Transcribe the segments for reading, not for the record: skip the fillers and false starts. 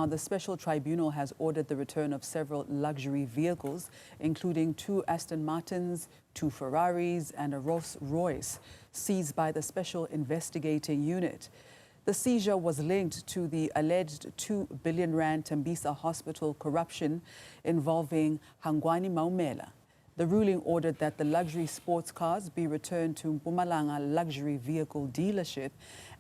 the special tribunal has ordered the return of several luxury vehicles, including 2 Aston Martins, 2 Ferraris, and a Rolls-Royce, seized by the Special Investigating Unit. The seizure was linked to the alleged R2-billion Tembisa Hospital corruption involving Hangwani Maumela. The ruling ordered that the luxury sports cars be returned to Mpumalanga luxury vehicle dealership,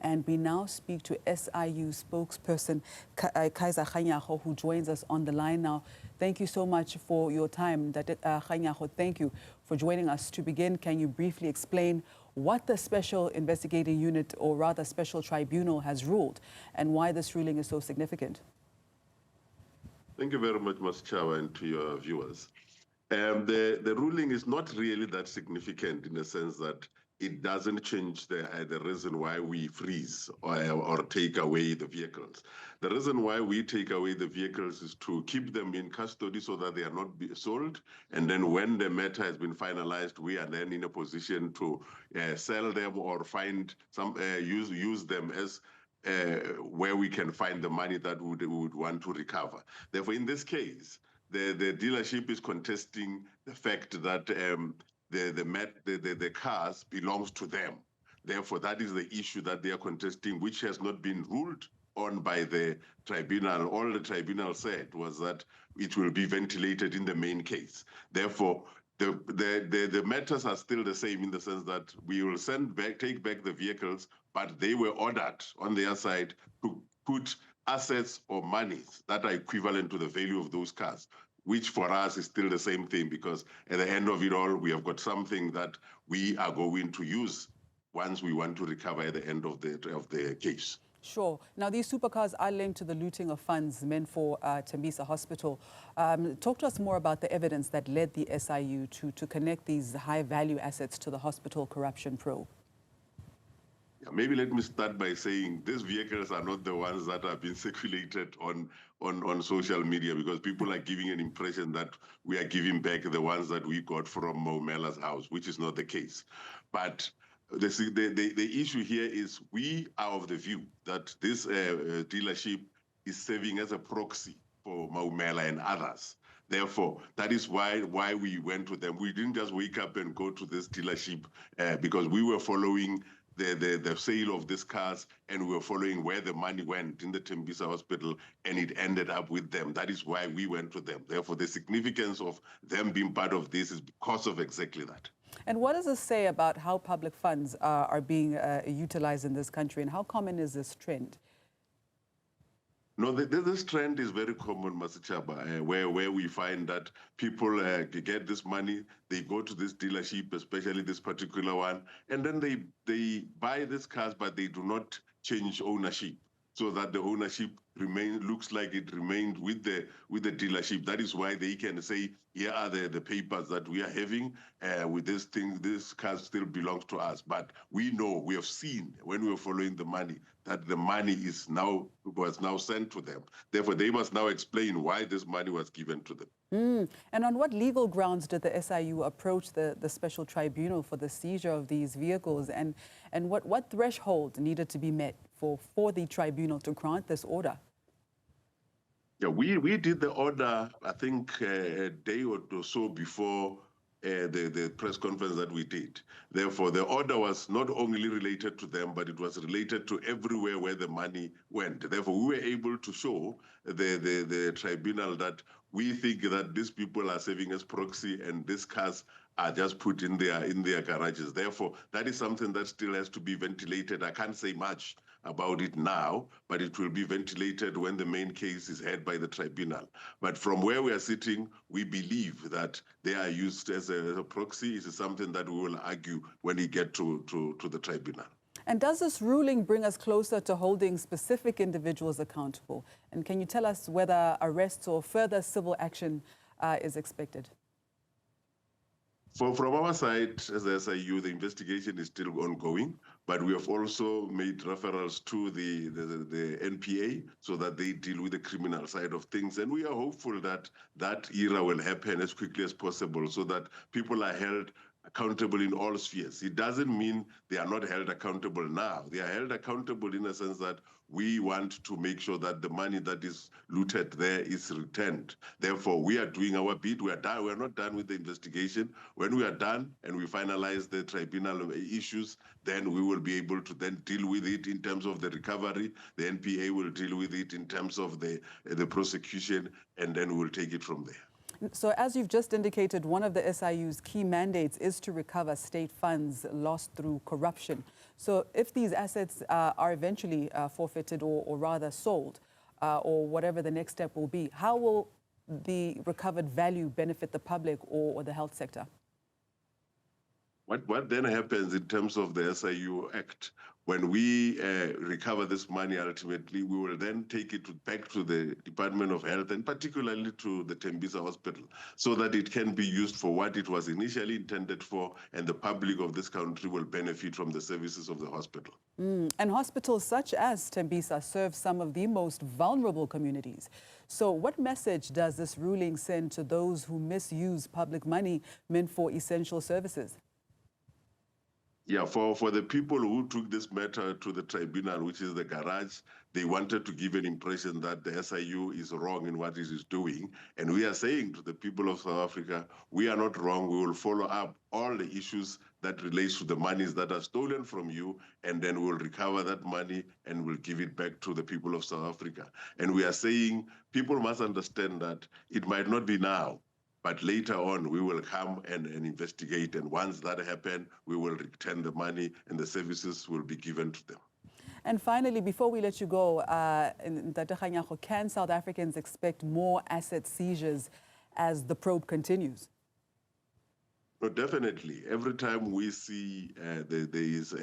and we now speak to SIU spokesperson Kaizer Kganyago, who joins us on the line now. Thank you so much for your time. Kganyago, thank you for joining us. To begin, can you briefly explain what the Special Investigating Unit, or rather Special Tribunal, has ruled and why this ruling is so significant? Thank you very much, Ms. Chawa, and to your viewers. The ruling is not really that significant in the sense that it doesn't change the reason why we freeze or take away the vehicles. The reason why we take away the vehicles is to keep them in custody so that they are not sold. And then when the matter has been finalized, we are then in a position to sell them or find some, use them as where we can find the money that we would want to recover. Therefore, in this case, the dealership is contesting the fact that the cars belongs to them. Therefore, that is the issue that they are contesting, which has not been ruled on by the tribunal. All the tribunal said was that it will be ventilated in the main case. Therefore, the matters are still the same in the sense that we will take back the vehicles, but they were ordered on their side to put assets or monies that are equivalent to the value of those cars, which for us is still the same thing, because at the end of it all, we have got something that we are going to use once we want to recover at the end of the case. Sure. Now, these supercars are linked to the looting of funds meant for Tembisa Hospital. Talk to us more about the evidence that led the SIU to connect these high-value assets to the hospital corruption probe. Yeah, maybe let me start by saying these vehicles are not the ones that have been circulated on social media, because people are giving an impression that we are giving back the ones that we got from Maumela's house, which is not the case. But the issue here is we are of the view that this dealership is serving as a proxy for Maumela and others. Therefore, that is why we went to them. We didn't just wake up and go to this dealership because we were following the sale of these cars, and we were following where the money went in the Tembisa Hospital, and it ended up with them. That is why we went to them. Therefore, the significance of them being part of this is because of exactly that. And what does this say about how public funds are being utilized in this country, and how common is this trend? No, this trend is very common, Masichaba, where we find that people get this money, they go to this dealership, especially this particular one, and then they buy these cars, but they do not change ownership, so that the ownership looks like it remained with the dealership. That is why they can say, here are the papers that we are having with this thing. This car still belongs to us. But we know, we have seen when we were following the money, that the money was now sent to them. Therefore, they must now explain why this money was given to them. And on what legal grounds did the SIU approach the special tribunal for the seizure of these vehicles, and what threshold needed to be met for the tribunal to grant this order? Yeah, we did the order, I think, a day or so before the press conference that we did. Therefore, the order was not only related to them, but it was related to everywhere where the money went. Therefore, we were able to show the tribunal that we think that these people are serving as proxy, and these cars are just put in their garages. Therefore, that is something that still has to be ventilated. I can't say much about it now, but it will be ventilated when the main case is heard by the tribunal. But from where we are sitting, we believe that they are used as a proxy. It is something that we will argue when we get to the tribunal. And does this ruling bring us closer to holding specific individuals accountable? And can you tell us whether arrests or further civil action is expected? From our side, as the SIU, the investigation is still ongoing, but we have also made referrals to the NPA so that they deal with the criminal side of things. And we are hopeful that that era will happen as quickly as possible so that people are held accountable in all spheres. It doesn't mean they are not held accountable now. They are held accountable in a sense that we want to make sure that the money that is looted there is returned. Therefore, we are doing our bit. We are done. We are not done with the investigation. When we are done and we finalize the tribunal issues, then we will be able to then deal with it in terms of the recovery. The NPA will deal with it in terms of the prosecution, and then we'll take it from there. So as you've just indicated, one of the SIU's key mandates is to recover state funds lost through corruption. So if these assets are eventually forfeited or rather sold, or whatever the next step will be, how will the recovered value benefit the public or the health sector? What then happens in terms of the SIU Act? When we recover this money, ultimately, we will then take it back to the Department of Health and particularly to the Tembisa Hospital so that it can be used for what it was initially intended for, and the public of this country will benefit from the services of the hospital. And hospitals such as Tembisa serve some of the most vulnerable communities. So what message does this ruling send to those who misuse public money meant for essential services? Yeah, for the people who took this matter to the tribunal, which is the garage, they wanted to give an impression that the SIU is wrong in what it is doing. And we are saying to the people of South Africa, we are not wrong. We will follow up all the issues that relates to the monies that are stolen from you, and then we'll recover that money and we'll give it back to the people of South Africa. And we are saying people must understand that it might not be now, but later on, we will come and investigate. And once that happens, we will return the money and the services will be given to them. And finally, before we let you go, Dr. Kganyago, can South Africans expect more asset seizures as the probe continues? No, definitely. Every time we see there is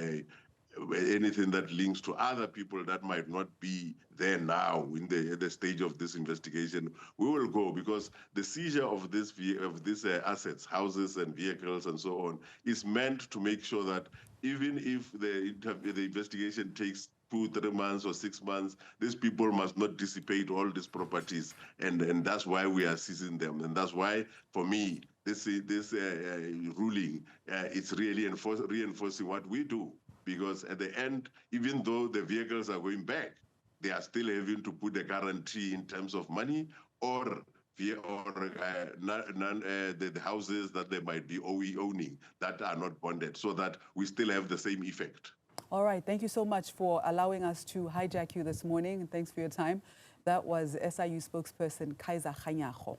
anything that links to other people that might not be there now in the stage of this investigation, we will go, because the seizure of these assets, houses and vehicles and so on, is meant to make sure that even if the investigation takes 2-3 months or 6 months, these people must not dissipate all these properties, and that's why we are seizing them. And that's why, for me, this ruling it's really reinforcing what we do. Because at the end, even though the vehicles are going back, they are still having to put a guarantee in terms of money or the houses that they might be owning that are not bonded, so that we still have the same effect. All right. Thank you so much for allowing us to hijack you this morning. And thanks for your time. That was SIU spokesperson Kaizer Kganyago.